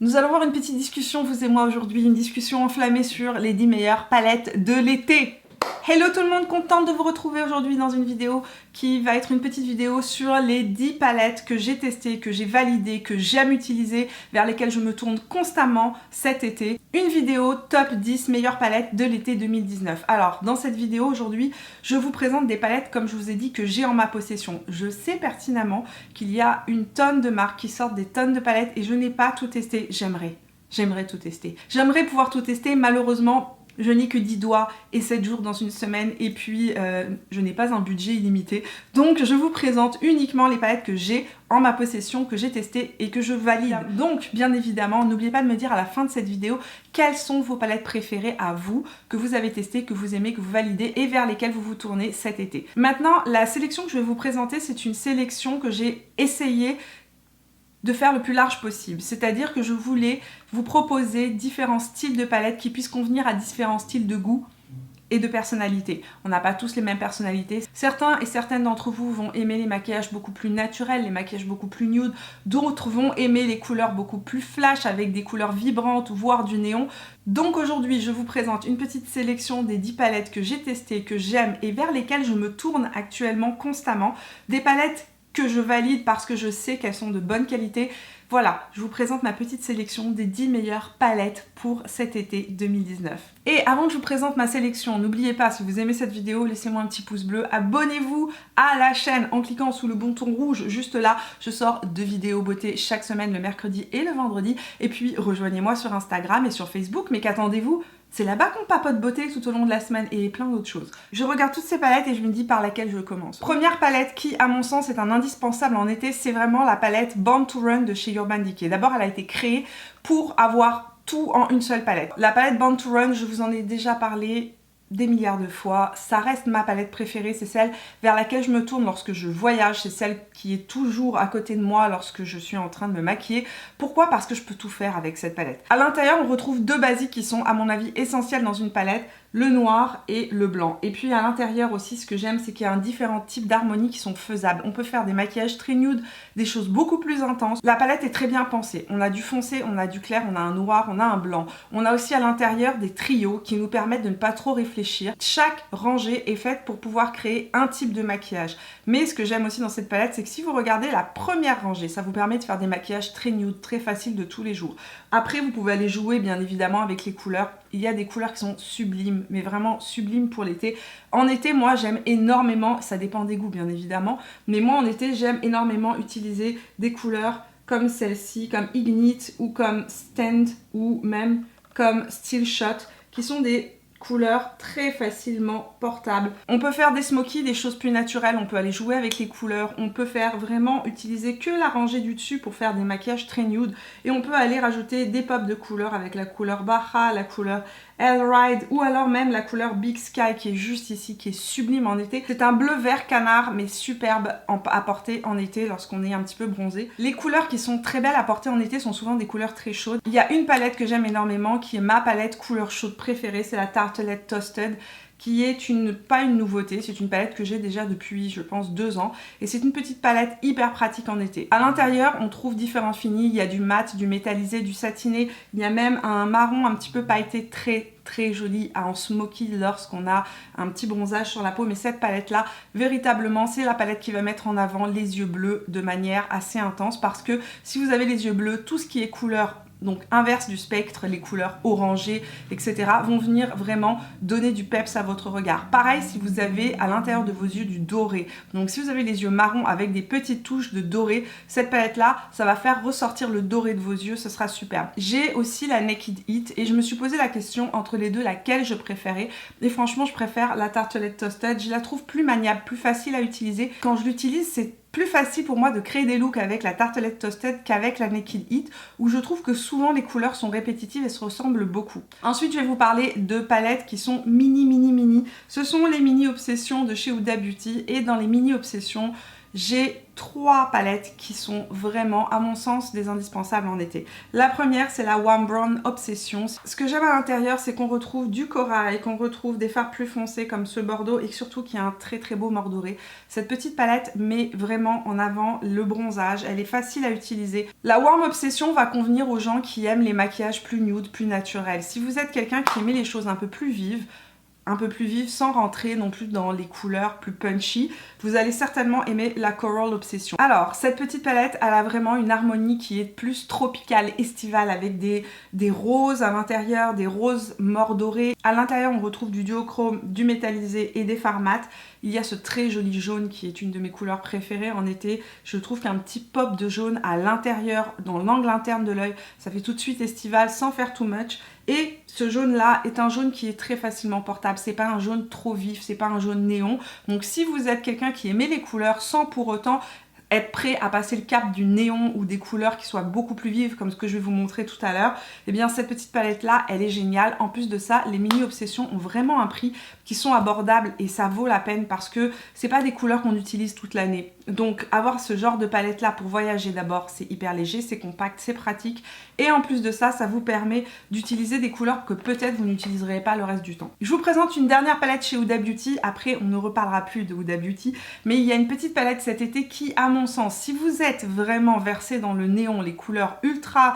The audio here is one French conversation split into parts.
Nous allons avoir une petite discussion, vous et moi, aujourd'hui, une discussion enflammée sur les 10 meilleures palettes de l'été. Hello tout le monde, contente de vous retrouver aujourd'hui dans une vidéo qui va être une petite vidéo sur les 10 palettes que j'ai testées, que j'ai validées, que j'aime utiliser, vers lesquelles je me tourne constamment cet été. Une vidéo top 10 meilleures palettes de l'été 2019. Alors, dans cette vidéo aujourd'hui, je vous présente des palettes, comme je vous ai dit, que j'ai en ma possession. Je sais pertinemment qu'il y a une tonne de marques qui sortent des tonnes de palettes et je n'ai pas tout testé. J'aimerais tout tester. J'aimerais pouvoir tout tester, malheureusement, je n'ai que 10 doigts et 7 jours dans une semaine et puis je n'ai pas un budget illimité. Donc je vous présente uniquement les palettes que j'ai en ma possession, que j'ai testées et que je valide. Donc bien évidemment, n'oubliez pas de me dire à la fin de cette vidéo quelles sont vos palettes préférées à vous, que vous avez testées, que vous aimez, que vous validez et vers lesquelles vous vous tournez cet été. Maintenant, la sélection que je vais vous présenter, c'est une sélection que j'ai essayé de faire le plus large possible. C'est-à-dire que je voulais vous proposer différents styles de palettes qui puissent convenir à différents styles de goût et de personnalité. On n'a pas tous les mêmes personnalités. Certains et certaines d'entre vous vont aimer les maquillages beaucoup plus naturels, les maquillages beaucoup plus nude. D'autres vont aimer les couleurs beaucoup plus flash avec des couleurs vibrantes, voire du néon. Donc aujourd'hui, je vous présente une petite sélection des 10 palettes que j'ai testées, que j'aime et vers lesquelles je me tourne actuellement constamment. Des palettes que je valide parce que je sais qu'elles sont de bonne qualité. Voilà, je vous présente ma petite sélection des 10 meilleures palettes pour cet été 2019. Et avant que je vous présente ma sélection, n'oubliez pas, si vous aimez cette vidéo, laissez-moi un petit pouce bleu, abonnez-vous à la chaîne en cliquant sous le bouton rouge juste là. Je sors 2 vidéos beauté chaque semaine, le mercredi et le vendredi. Et puis rejoignez-moi sur Instagram et sur Facebook, mais qu'attendez-vous ? C'est là-bas qu'on papote beauté tout au long de la semaine et plein d'autres choses. Je regarde toutes ces palettes et je me dis par laquelle je commence. Première palette qui, à mon sens, est un indispensable en été, c'est vraiment la palette Born to Run de chez Urban Decay. D'abord, elle a été créée pour avoir tout en une seule palette. La palette Born to Run, je vous en ai déjà parlé des milliards de fois, ça reste ma palette préférée, c'est celle vers laquelle je me tourne lorsque je voyage, c'est celle qui est toujours à côté de moi lorsque je suis en train de me maquiller. Pourquoi ? Parce que je peux tout faire avec cette palette. À l'intérieur, on retrouve 2 basiques qui sont à mon avis essentielles dans une palette, le noir et le blanc. Et puis à l'intérieur aussi, ce que j'aime, c'est qu'il y a un différent type d'harmonies qui sont faisables. On peut faire des maquillages très nude, des choses beaucoup plus intenses. La palette est très bien pensée. On a du foncé, on a du clair, on a un noir, on a un blanc. On a aussi à l'intérieur des trios qui nous permettent de ne pas trop réfléchir. Chaque rangée est faite pour pouvoir créer un type de maquillage. Mais ce que j'aime aussi dans cette palette, c'est que si vous regardez la première rangée, ça vous permet de faire des maquillages très nude, très faciles de tous les jours. Après, vous pouvez aller jouer bien évidemment avec les couleurs. Il y a des couleurs qui sont sublimes, mais vraiment sublimes pour l'été. En été, moi, j'aime énormément, ça dépend des goûts bien évidemment, mais moi en été, j'aime énormément utiliser des couleurs comme celle-ci, comme Ignite ou comme Stand ou même comme Still Shot, qui sont des couleurs très facilement portables. On peut faire des smokies, des choses plus naturelles, on peut aller jouer avec les couleurs, on peut faire vraiment utiliser que la rangée du dessus pour faire des maquillages très nude et on peut aller rajouter des pops de couleurs avec la couleur Baja, la couleur Elride ou alors même la couleur Big Sky qui est juste ici, qui est sublime en été. C'est un bleu vert canard mais superbe à porter en été lorsqu'on est un petit peu bronzé. Les couleurs qui sont très belles à porter en été sont souvent des couleurs très chaudes. Il y a une palette que j'aime énormément qui est ma palette couleur chaude préférée, c'est la Tartelette Toasted, qui est pas une nouveauté, c'est une palette que j'ai déjà depuis je pense 2 ans et c'est une petite palette hyper pratique en été. À l'intérieur on trouve différents finis, il y a du mat, du métallisé, du satiné, il y a même un marron un petit peu pailleté très joli en smoky lorsqu'on a un petit bronzage sur la peau, mais cette palette là véritablement c'est la palette qui va mettre en avant les yeux bleus de manière assez intense parce que si vous avez les yeux bleus, tout ce qui est couleur donc inverse du spectre, les couleurs orangées, etc. vont venir vraiment donner du peps à votre regard. Pareil si vous avez à l'intérieur de vos yeux du doré. Donc si vous avez les yeux marrons avec des petites touches de doré, cette palette-là, ça va faire ressortir le doré de vos yeux, ce sera superbe. J'ai aussi la Naked Heat et je me suis posé la question entre les deux laquelle je préférais. Et franchement, je préfère la Tartelette Toasted. Je la trouve plus maniable, plus facile à utiliser. Quand je l'utilise, c'est plus facile pour moi de créer des looks avec la Tartelette Toasted qu'avec la Naked Heat, où je trouve que souvent les couleurs sont répétitives et se ressemblent beaucoup. Ensuite, je vais vous parler de palettes qui sont mini. Ce sont les mini obsessions de chez Huda Beauty, et dans les mini obsessions, j'ai 3 palettes qui sont vraiment, à mon sens, des indispensables en été. La première, c'est la Warm Brown Obsession. Ce que j'aime à l'intérieur, c'est qu'on retrouve du corail, qu'on retrouve des fards plus foncés comme ce bordeaux et surtout qu'il y a un très très beau mort doré. Cette petite palette met vraiment en avant le bronzage, elle est facile à utiliser. La Warm Obsession va convenir aux gens qui aiment les maquillages plus nude, plus naturels. Si vous êtes quelqu'un qui aimait les choses un peu plus vives sans rentrer non plus dans les couleurs plus punchy, vous allez certainement aimer la Coral Obsession. Alors, cette petite palette, elle a vraiment une harmonie qui est plus tropicale, estivale, avec des roses à l'intérieur, des roses mort dorés. À l'intérieur, on retrouve du duochrome, du métallisé et des fards mat. Il y a ce très joli jaune qui est une de mes couleurs préférées en été. Je trouve qu'un petit pop de jaune à l'intérieur, dans l'angle interne de l'œil, ça fait tout de suite estival sans faire too much. Et ce jaune là est un jaune qui est très facilement portable, c'est pas un jaune trop vif, c'est pas un jaune néon. Donc si vous êtes quelqu'un qui aimait les couleurs sans pour autant être prêt à passer le cap du néon ou des couleurs qui soient beaucoup plus vives comme ce que je vais vous montrer tout à l'heure, eh bien cette petite palette là elle est géniale. En plus de ça, les mini obsessions ont vraiment un prix qui sont abordables et ça vaut la peine parce que c'est pas des couleurs qu'on utilise toute l'année. Donc avoir ce genre de palette là pour voyager, d'abord c'est hyper léger, c'est compact, c'est pratique et en plus de ça, ça vous permet d'utiliser des couleurs que peut-être vous n'utiliserez pas le reste du temps. Je vous présente une dernière palette chez Huda Beauty, après on ne reparlera plus de Huda Beauty, mais il y a une petite palette cet été qui, à mon sens, si vous êtes vraiment versé dans le néon, les couleurs ultra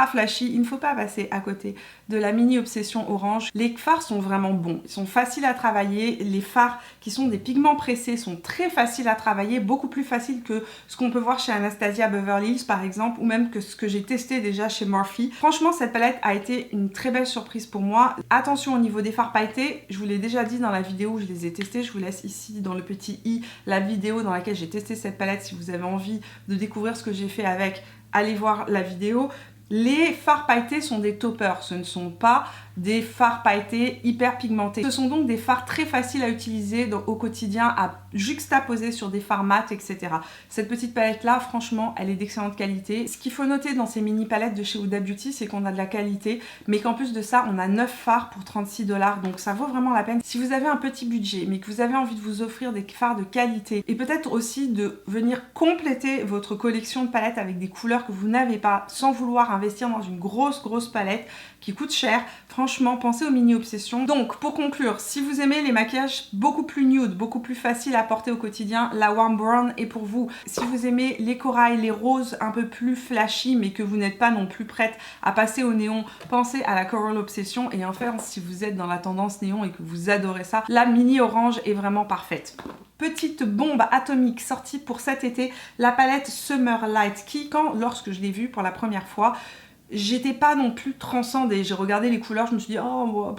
flashy, il ne faut pas passer à côté de la mini obsession orange. Les fards sont vraiment bons, ils sont faciles à travailler, les fards qui sont des pigments pressés sont très faciles à travailler, beaucoup plus faciles que ce qu'on peut voir chez Anastasia Beverly Hills par exemple, ou même que ce que j'ai testé déjà chez Morphe. Franchement, cette palette a été une très belle surprise pour moi. Attention au niveau des fards pailletés, je vous l'ai déjà dit dans la vidéo où je les ai testés, je vous laisse ici dans le petit i la vidéo dans laquelle j'ai testé cette palette. Si vous avez envie de découvrir ce que j'ai fait avec, allez voir la vidéo. Les fards pailletés sont des toppers, ce ne sont pas des fards pailletés hyper pigmentés. Ce sont donc des fards très faciles à utiliser au quotidien, à juxtaposer sur des fards mat, etc. Cette petite palette là, franchement, elle est d'excellente qualité. Ce qu'il faut noter dans ces mini palettes de chez Huda Beauty, c'est qu'on a de la qualité, mais qu'en plus de ça, on a 9 fards pour 36 $, donc ça vaut vraiment la peine. Si vous avez un petit budget, mais que vous avez envie de vous offrir des fards de qualité, et peut-être aussi de venir compléter votre collection de palettes avec des couleurs que vous n'avez pas, sans vouloir investir dans une grosse palette qui coûte cher, franchement, pensez aux mini obsessions. Donc, pour conclure, si vous aimez les maquillages beaucoup plus nude, beaucoup plus faciles à porter au quotidien, la Warm Brown est pour vous. Si vous aimez les corails, les roses un peu plus flashy, mais que vous n'êtes pas non plus prête à passer au néon, pensez à la Coral Obsession. Et enfin, si vous êtes dans la tendance néon et que vous adorez ça, la mini orange est vraiment parfaite. Petite bombe atomique sortie pour cet été, la palette Summer Light qui, lorsque je l'ai vue pour la première fois, j'étais pas non plus transcendée, j'ai regardé les couleurs, je me suis dit oh,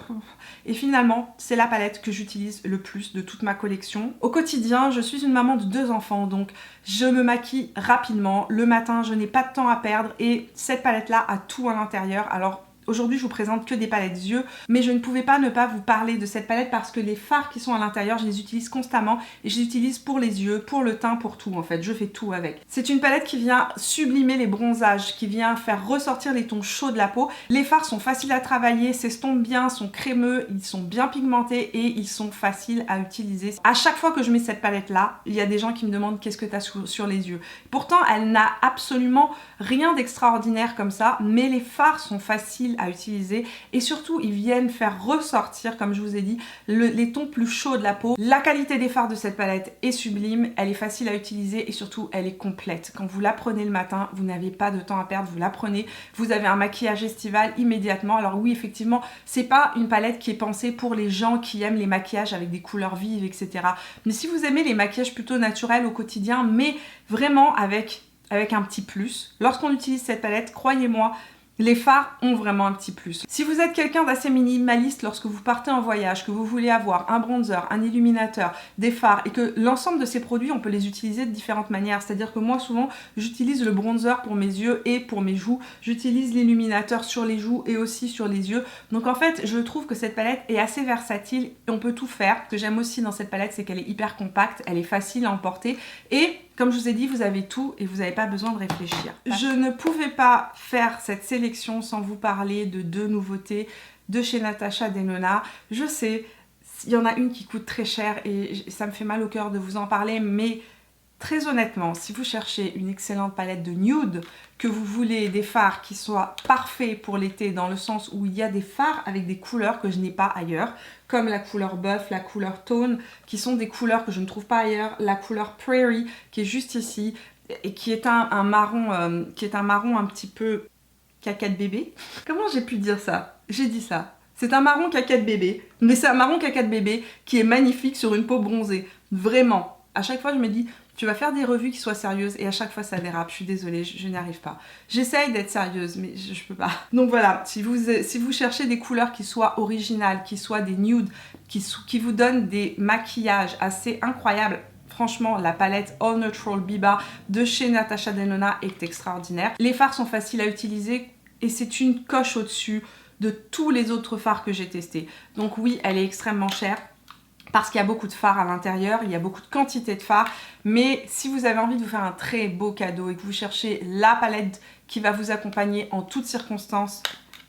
et finalement c'est la palette que j'utilise le plus de toute ma collection. Au quotidien, je suis une maman de 2 enfants, donc je me maquille rapidement, le matin je n'ai pas de temps à perdre et cette palette là a tout à l'intérieur. Alors aujourd'hui, je vous présente que des palettes yeux, mais je ne pouvais pas ne pas vous parler de cette palette parce que les fards qui sont à l'intérieur, je les utilise constamment et je les utilise pour les yeux, pour le teint, pour tout en fait. Je fais tout avec. C'est une palette qui vient sublimer les bronzages, qui vient faire ressortir les tons chauds de la peau. Les fards sont faciles à travailler, s'estompent bien, sont crémeux, ils sont bien pigmentés et ils sont faciles à utiliser. À chaque fois que je mets cette palette là, il y a des gens qui me demandent qu'est-ce que tu as sur les yeux. Pourtant, elle n'a absolument rien d'extraordinaire comme ça, mais les fards sont faciles à utiliser et surtout ils viennent faire ressortir, comme je vous ai dit, les tons plus chauds de la peau. La qualité des fards de cette palette est sublime, elle est facile à utiliser et surtout elle est complète. Quand vous la prenez le matin, vous n'avez pas de temps à perdre, vous la prenez, vous avez un maquillage estival immédiatement. Alors oui, effectivement, c'est pas une palette qui est pensée pour les gens qui aiment les maquillages avec des couleurs vives, etc. Mais si vous aimez les maquillages plutôt naturels au quotidien, mais vraiment avec un petit plus, lorsqu'on utilise cette palette, croyez-moi, les fards ont vraiment un petit plus. Si vous êtes quelqu'un d'assez minimaliste lorsque vous partez en voyage, que vous voulez avoir un bronzer, un illuminateur, des fards et que l'ensemble de ces produits, on peut les utiliser de différentes manières. C'est-à-dire que moi, souvent, j'utilise le bronzer pour mes yeux et pour mes joues. J'utilise l'illuminateur sur les joues et aussi sur les yeux. Donc en fait, je trouve que cette palette est assez versatile et on peut tout faire. Ce que j'aime aussi dans cette palette, c'est qu'elle est hyper compacte, elle est facile à emporter et comme je vous ai dit, vous avez tout et vous n'avez pas besoin de réfléchir. Je ne pouvais pas faire cette sélection sans vous parler de 2 nouveautés de chez Natasha Denona. Je sais, il y en a une qui coûte très cher et ça me fait mal au cœur de vous en parler, mais Très honnêtement, si vous cherchez une excellente palette de nude, que vous voulez des fards qui soient parfaits pour l'été dans le sens où il y a des fards avec des couleurs que je n'ai pas ailleurs, comme la couleur buff, la couleur tone, qui sont des couleurs que je ne trouve pas ailleurs, la couleur prairie qui est juste ici et qui est un marron un petit peu caca de bébé. Comment j'ai pu dire ça? J'ai dit ça. C'est un marron caca de bébé, mais c'est un marron caca de bébé qui est magnifique sur une peau bronzée. Vraiment. À chaque fois, je me dis, tu vas faire des revues qui soient sérieuses et à chaque fois ça dérape. Je suis désolée, je n'y arrive pas. J'essaye d'être sérieuse, mais je peux pas. Donc voilà, si vous cherchez des couleurs qui soient originales, qui soient des nudes, qui vous donnent des maquillages assez incroyables, franchement, la palette All Natural Biba de chez Natasha Denona est extraordinaire. Les fards sont faciles à utiliser et c'est une coche au-dessus de tous les autres fards que j'ai testés. Donc oui, elle est extrêmement chère parce qu'il y a beaucoup de fards à l'intérieur, il y a beaucoup de quantité de fards, mais si vous avez envie de vous faire un très beau cadeau et que vous cherchez la palette qui va vous accompagner en toutes circonstances,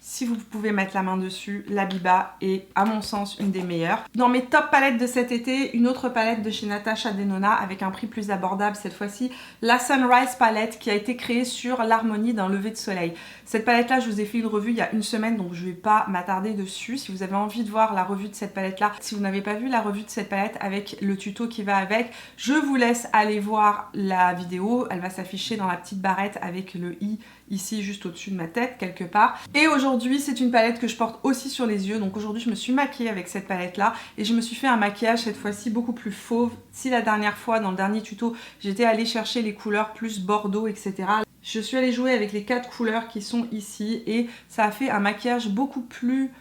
si vous pouvez mettre la main dessus, la Biba est à mon sens une des meilleures. Dans mes top palettes de cet été, une autre palette de chez Natasha Denona avec un prix plus abordable cette fois-ci, la Sunrise palette qui a été créée sur l'harmonie d'un lever de soleil. Cette palette là, je vous ai fait une revue il y a une semaine donc je ne vais pas m'attarder dessus. Si vous avez envie de voir la revue de cette palette là, si vous n'avez pas vu la revue de cette palette avec le tuto qui va avec, je vous laisse aller voir la vidéo. Elle va s'afficher dans la petite barrette avec le i ici juste au-dessus de ma tête quelque part. Et aujourd'hui c'est une palette que je porte aussi sur les yeux, donc aujourd'hui je me suis maquillée avec cette palette là et je me suis fait un maquillage cette fois-ci beaucoup plus fauve. Si la dernière fois dans le dernier tuto j'étais allée chercher les couleurs plus bordeaux etc, je suis allée jouer avec les 4 couleurs qui sont ici et ça a fait un maquillage beaucoup plus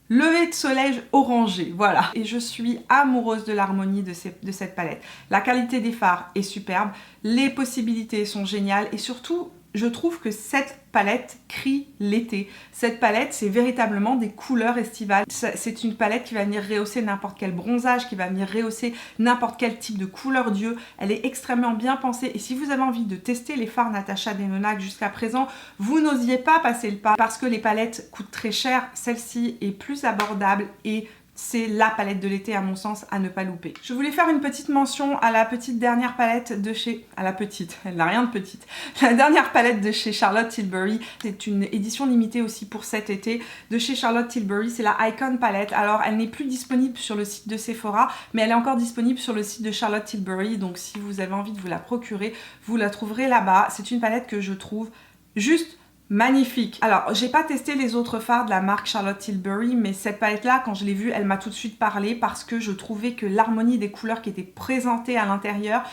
lever de soleil orangé, voilà. Et je suis amoureuse de l'harmonie de cette palette. La qualité des fards est superbe, les possibilités sont géniales et surtout je trouve que cette palette crie l'été. Cette palette, c'est véritablement des couleurs estivales. C'est une palette qui va venir rehausser n'importe quel bronzage, qui va venir rehausser n'importe quel type de couleur d'yeux. Elle est extrêmement bien pensée. Et si vous avez envie de tester les fards Natasha Denona jusqu'à présent, vous n'osiez pas passer le pas parce que les palettes coûtent très cher. Celle-ci est plus abordable et c'est la palette de l'été à mon sens à ne pas louper. Je voulais faire une petite mention à la petite dernière palette de chez... À la petite, elle n'a rien de petite. La dernière palette de chez Charlotte Tilbury. C'est une édition limitée aussi pour cet été de chez Charlotte Tilbury. C'est la Icon palette. Alors elle n'est plus disponible sur le site de Sephora, mais elle est encore disponible sur le site de Charlotte Tilbury. Donc si vous avez envie de vous la procurer, vous la trouverez là-bas. C'est une palette que je trouve juste magnifique. Alors, j'ai pas testé les autres fards de la marque Charlotte Tilbury, mais cette palette-là, quand je l'ai vue, elle m'a tout de suite parlé parce que je trouvais que l'harmonie des couleurs qui étaient présentées à l'intérieur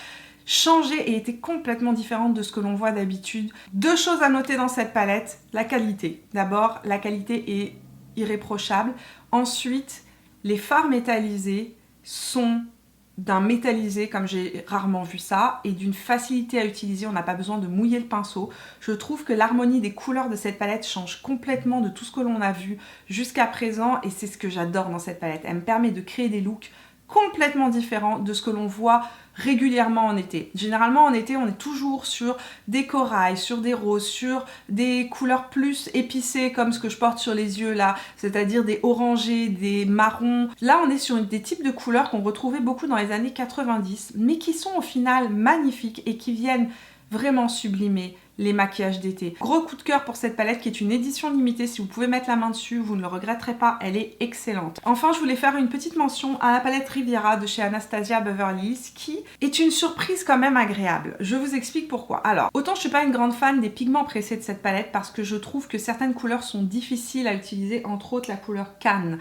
changeait et était complètement différente de ce que l'on voit d'habitude. Deux choses à noter dans cette palette, la qualité. D'abord, la qualité est irréprochable. Ensuite, les fards métallisés sont d'un métallisé comme j'ai rarement vu ça et d'une facilité à utiliser, on n'a pas besoin de mouiller le pinceau. Je trouve que l'harmonie des couleurs de cette palette change complètement de tout ce que l'on a vu jusqu'à présent et c'est ce que j'adore dans cette palette. Elle me permet de créer des looks complètement différents de ce que l'on voit régulièrement en été. Généralement en été on est toujours sur des corails, sur des roses, sur des couleurs plus épicées comme ce que je porte sur les yeux là, c'est-à-dire des orangés, des marrons. Là on est sur des types de couleurs qu'on retrouvait beaucoup dans les années 90 mais qui sont au final magnifiques et qui viennent vraiment sublimer les maquillages d'été. Gros coup de cœur pour cette palette qui est une édition limitée. Si vous pouvez mettre la main dessus, vous ne le regretterez pas, elle est excellente. Enfin, je voulais faire une petite mention à la palette Riviera de chez Anastasia Beverly Hills qui est une surprise quand même agréable. Je vous explique pourquoi. Alors, autant je suis pas une grande fan des pigments pressés de cette palette parce que je trouve que certaines couleurs sont difficiles à utiliser, entre autres la couleur Canne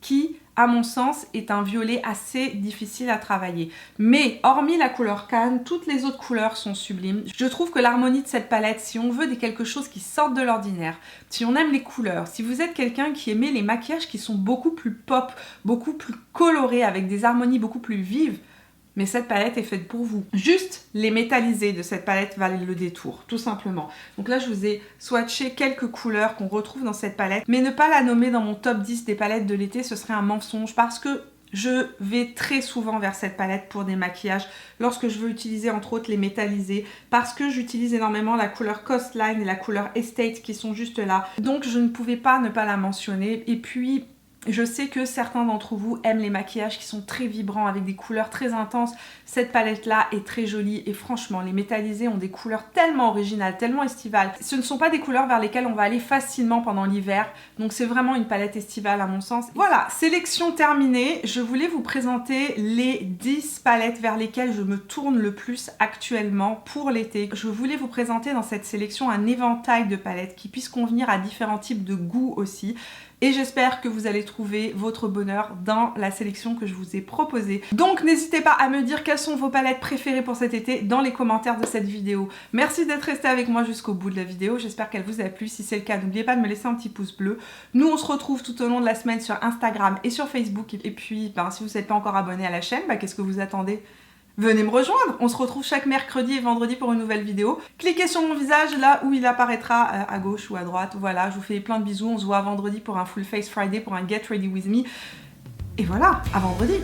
qui, à mon sens, est un violet assez difficile à travailler. Mais, hormis la couleur Canne, toutes les autres couleurs sont sublimes. Je trouve que l'harmonie de cette palette, si on veut quelque chose qui sorte de l'ordinaire, si on aime les couleurs, si vous êtes quelqu'un qui aimait les maquillages qui sont beaucoup plus pop, beaucoup plus colorés, avec des harmonies beaucoup plus vives, mais cette palette est faite pour vous. Juste les métallisés de cette palette valent le détour, tout simplement. Donc là, je vous ai swatché quelques couleurs qu'on retrouve dans cette palette, mais ne pas la nommer dans mon top 10 des palettes de l'été, ce serait un mensonge parce que je vais très souvent vers cette palette pour des maquillages lorsque je veux utiliser entre autres les métallisés parce que j'utilise énormément la couleur Coastline et la couleur Estate qui sont juste là. Donc je ne pouvais pas ne pas la mentionner et puis Je sais que certains d'entre vous aiment les maquillages qui sont très vibrants avec des couleurs très intenses. Cette palette là est très jolie et franchement les métallisés ont des couleurs tellement originales, tellement estivales. Ce ne sont pas des couleurs vers lesquelles on va aller facilement pendant l'hiver, donc c'est vraiment une palette estivale à mon sens. Voilà, sélection terminée. Je voulais vous présenter les 10 palettes vers lesquelles je me tourne le plus actuellement pour l'été. Je voulais vous présenter dans cette sélection un éventail de palettes qui puissent convenir à différents types de goûts aussi. Et j'espère que vous allez trouver votre bonheur dans la sélection que je vous ai proposée. Donc n'hésitez pas à me dire quelles sont vos palettes préférées pour cet été dans les commentaires de cette vidéo. Merci d'être resté avec moi jusqu'au bout de la vidéo, j'espère qu'elle vous a plu. Si c'est le cas, n'oubliez pas de me laisser un petit pouce bleu. Nous on se retrouve tout au long de la semaine sur Instagram et sur Facebook. Et puis si vous n'êtes pas encore abonné à la chaîne, qu'est-ce que vous attendez ? Venez me rejoindre, on se retrouve chaque mercredi et vendredi pour une nouvelle vidéo. Cliquez sur mon visage là où il apparaîtra à gauche ou à droite. Voilà, je vous fais plein de bisous, on se voit vendredi pour un Full Face Friday, pour un Get Ready With Me. Et voilà, à vendredi.